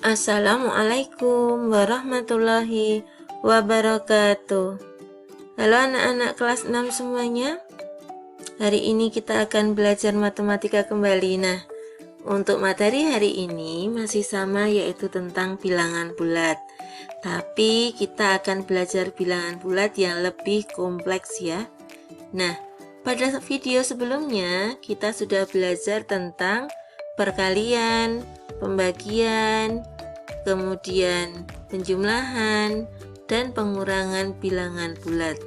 Assalamualaikum warahmatullahi wabarakatuh. Halo anak-anak kelas 6 semuanya. Hari ini kita akan belajar matematika kembali. Nah, untuk materi hari ini masih sama, yaitu tentang bilangan bulat. Tapi kita akan belajar bilangan bulat yang lebih kompleks ya. Nah, pada video sebelumnya kita sudah belajar tentang perkalian, pembagian, kemudian penjumlahan, dan pengurangan bilangan bulat.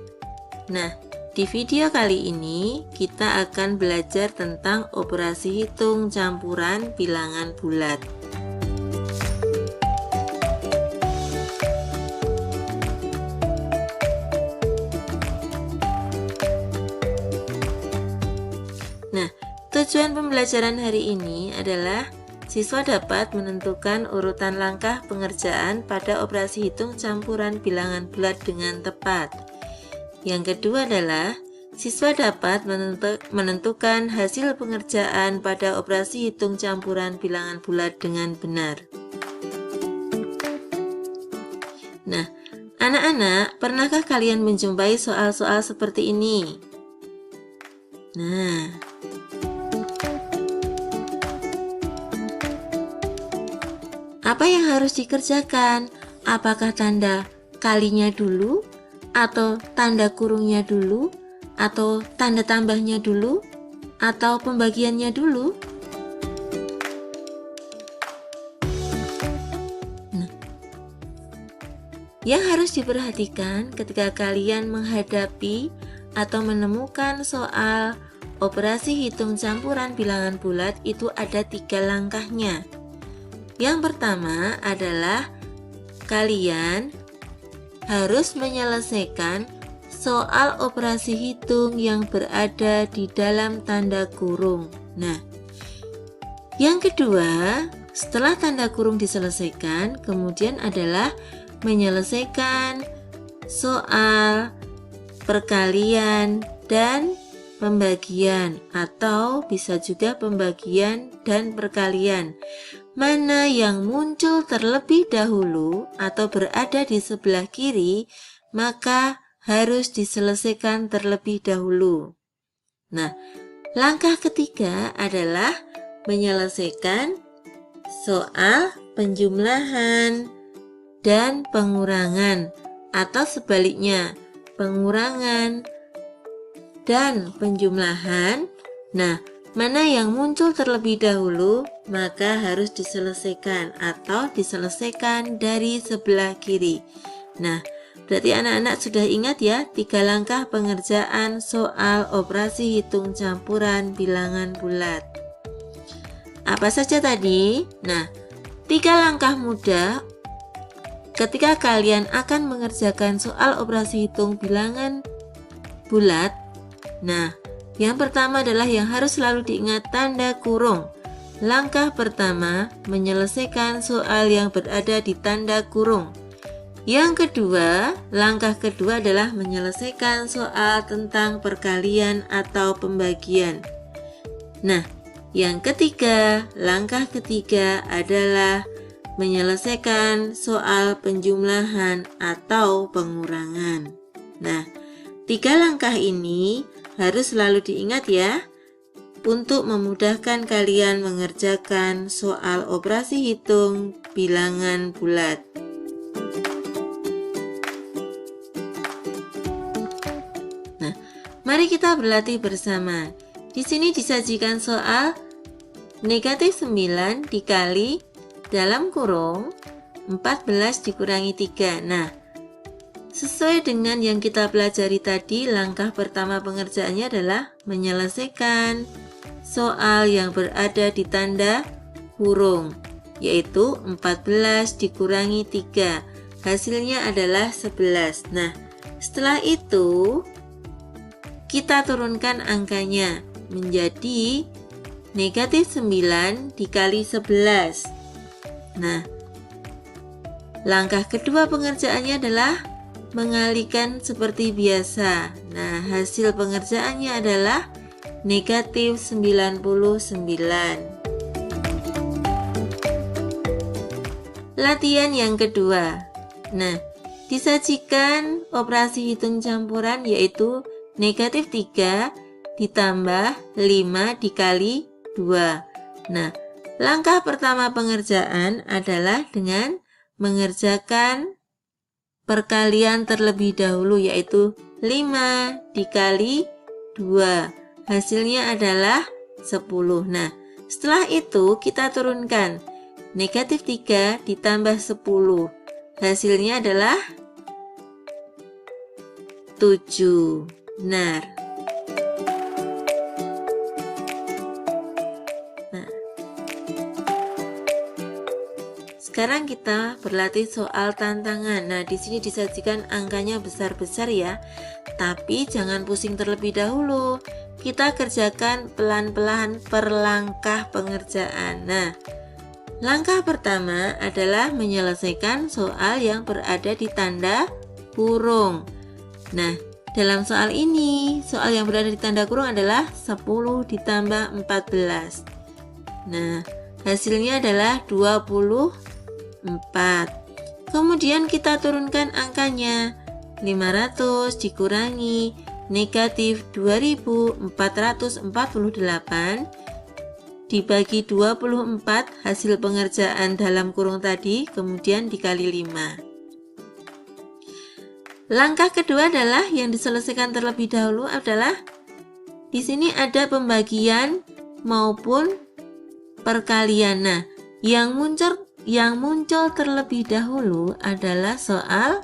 Nah, di video kali ini kita akan belajar tentang operasi hitung campuran bilangan bulat. Nah, tujuan pembelajaran hari ini adalah siswa dapat menentukan urutan langkah pengerjaan pada operasi hitung campuran bilangan bulat dengan tepat. Yang kedua adalah siswa dapat menentukan hasil pengerjaan pada operasi hitung campuran bilangan bulat dengan benar. Nah, anak-anak, pernahkah kalian menjumpai soal-soal seperti ini? Nah, apa yang harus dikerjakan? Apakah tanda kalinya dulu, atau tanda kurungnya dulu, atau tanda tambahnya dulu, atau pembagiannya dulu? Nah, yang harus diperhatikan ketika kalian menghadapi atau menemukan soal operasi hitung campuran bilangan bulat itu ada 3 langkahnya. Yang pertama adalah kalian harus menyelesaikan soal operasi hitung yang berada di dalam tanda kurung. Nah, yang kedua, setelah tanda kurung diselesaikan, kemudian adalah menyelesaikan soal perkalian dan pembagian, atau bisa juga pembagian dan perkalian. Mana yang muncul terlebih dahulu atau berada di sebelah kiri, maka harus diselesaikan terlebih dahulu. Nah, langkah ketiga adalah menyelesaikan soal penjumlahan dan pengurangan, atau sebaliknya, pengurangan dan penjumlahan. Nah, mana yang muncul terlebih dahulu, maka harus diselesaikan atau diselesaikan dari sebelah kiri. Nah, berarti anak-anak sudah ingat ya 3 langkah pengerjaan soal operasi hitung campuran bilangan bulat. Apa saja tadi? Nah, 3 langkah mudah ketika kalian akan mengerjakan soal operasi hitung bilangan bulat. Nah, yang pertama adalah yang harus selalu diingat, tanda kurung. Langkah pertama, menyelesaikan soal yang berada di tanda kurung. Yang kedua, langkah kedua adalah menyelesaikan soal tentang perkalian atau pembagian. Nah, yang ketiga, langkah ketiga adalah menyelesaikan soal penjumlahan atau pengurangan. Nah, 3 langkah ini harus selalu diingat ya, untuk memudahkan kalian mengerjakan soal operasi hitung bilangan bulat. Nah, mari kita berlatih bersama. Di sini disajikan soal negatif 9 dikali dalam kurung 14 dikurangi 3. Nah, sesuai dengan yang kita pelajari tadi, langkah pertama pengerjaannya adalah menyelesaikan soal yang berada di tanda kurung, yaitu 14 dikurangi 3. Hasilnya adalah 11. Nah, setelah itu kita turunkan angkanya menjadi negatif 9 dikali 11. Nah, langkah kedua pengerjaannya adalah mengalihkan seperti biasa. Nah, hasil pengerjaannya adalah negatif 99. Latihan yang kedua. Nah, disajikan operasi hitung campuran yaitu negatif 3 ditambah 5 dikali 2. Nah, langkah pertama pengerjaan adalah dengan mengerjakan perkalian terlebih dahulu yaitu 5 dikali 2. Hasilnya adalah 10. Nah, setelah itu kita turunkan negatif 3 ditambah 10. Hasilnya adalah 7. Benar. Nah, sekarang kita berlatih soal tantangan. Nah, di sini disajikan angkanya besar-besar ya. Tapi jangan pusing terlebih dahulu. Kita kerjakan pelan-pelan per langkah pengerjaan. Nah, langkah pertama adalah menyelesaikan soal yang berada di tanda kurung. Nah, dalam soal ini, soal yang berada di tanda kurung adalah 10 ditambah 14. Nah, hasilnya adalah 24. Kemudian kita turunkan angkanya. 500 dikurangi negatif 2448 dibagi 24 hasil pengerjaan dalam kurung tadi, kemudian dikali 5. Langkah kedua adalah yang diselesaikan terlebih dahulu adalah di sini ada pembagian maupun perkalian. Nah, yang muncul terlebih dahulu adalah soal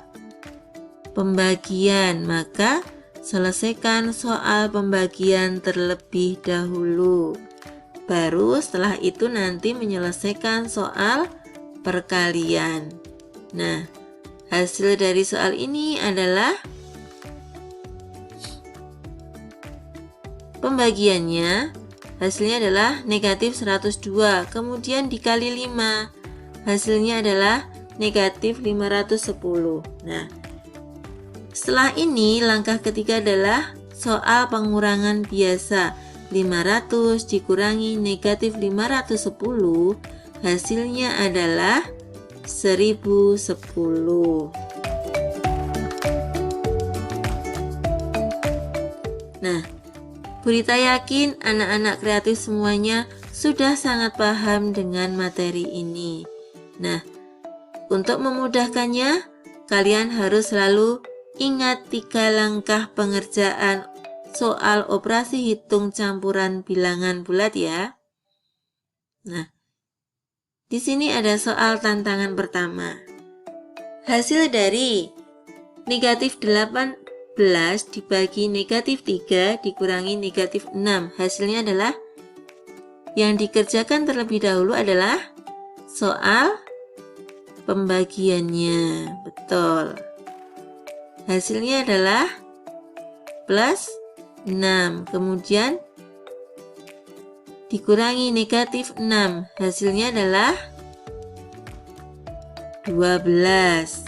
pembagian, maka selesaikan soal pembagian terlebih dahulu. Baru setelah itu nanti menyelesaikan soal perkalian. Nah, hasil dari soal ini adalah pembagiannya. Hasilnya adalah negatif 102, kemudian dikali 5. Hasilnya adalah negatif 510. Nah, setelah ini langkah ketiga adalah soal pengurangan biasa. 500 dikurangi negatif 510, hasilnya adalah 1010. Nah, Bu Rita yakin anak-anak kreatif semuanya sudah sangat paham dengan materi ini. Nah, untuk memudahkannya, kalian harus selalu ingat 3 langkah pengerjaan soal operasi hitung campuran bilangan bulat ya. Nah, di sini ada soal tantangan pertama. Hasil dari negatif 18 dibagi negatif 3 dikurangi negatif 6. Hasilnya adalah yang dikerjakan terlebih dahulu adalah soal pembagiannya. Betul. Hasilnya adalah plus 6, kemudian dikurangi negatif 6, hasilnya adalah 12.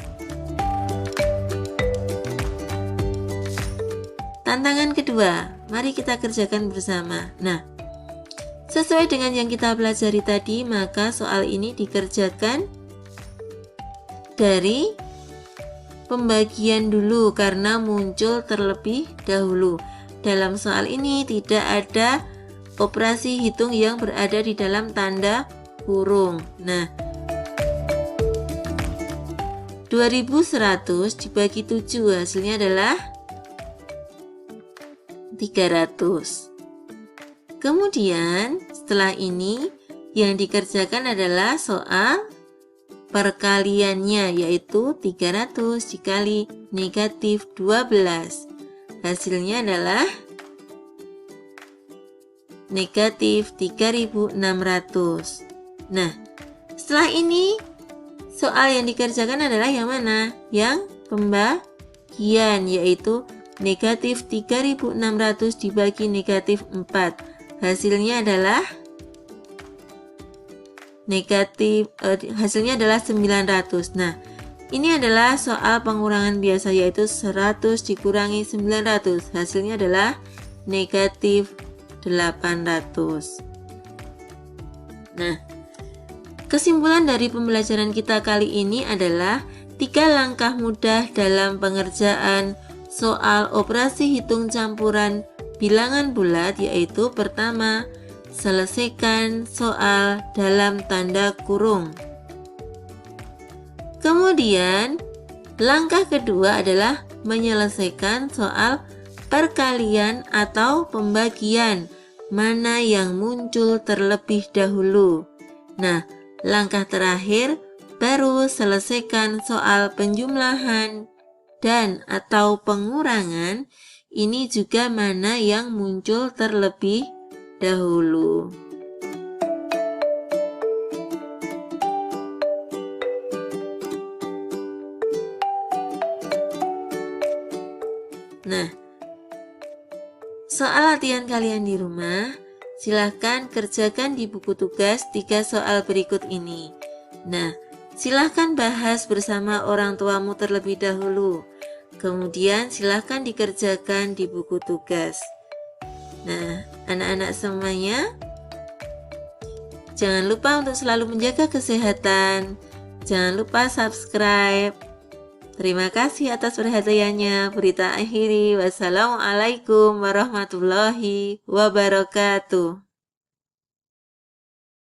Tantangan kedua, mari kita kerjakan bersama. Nah, sesuai dengan yang kita pelajari tadi, maka soal ini dikerjakan dari pembagian dulu karena muncul terlebih dahulu. Dalam soal ini tidak ada operasi hitung yang berada di dalam tanda kurung. Nah, 2100 dibagi 7 hasilnya adalah 300. Kemudian setelah ini yang dikerjakan adalah soal perkaliannya, yaitu 300 dikali negatif 12. Hasilnya adalah negatif 3600. Nah, setelah ini soal yang dikerjakan adalah yang mana? Yang pembagian, yaitu negatif 3600 dibagi negatif 4. Hasilnya adalah hasilnya adalah 900. Nah, ini adalah soal pengurangan biasa, yaitu 100 dikurangi 900. Hasilnya adalah negatif 800. Nah, Kesimpulan dari pembelajaran kita kali ini adalah 3 langkah mudah dalam pengerjaan soal operasi hitung campuran bilangan bulat, yaitu pertama, selesaikan soal dalam tanda kurung. Kemudian, langkah kedua adalah menyelesaikan soal perkalian atau pembagian, mana yang muncul terlebih dahulu. Nah, langkah terakhir baru selesaikan soal penjumlahan dan atau pengurangan, ini juga mana yang muncul terlebih dahulu. Nah, soal latihan kalian di rumah, silahkan kerjakan di buku tugas 3 soal berikut ini. Nah, silahkan bahas bersama orang tuamu terlebih dahulu. Kemudian silahkan dikerjakan di buku tugas. Nah, anak-anak semuanya, jangan lupa untuk selalu menjaga kesehatan. Jangan lupa subscribe. Terima kasih atas perhatiannya. Berita akhiri. Wassalamualaikum warahmatullahi wabarakatuh.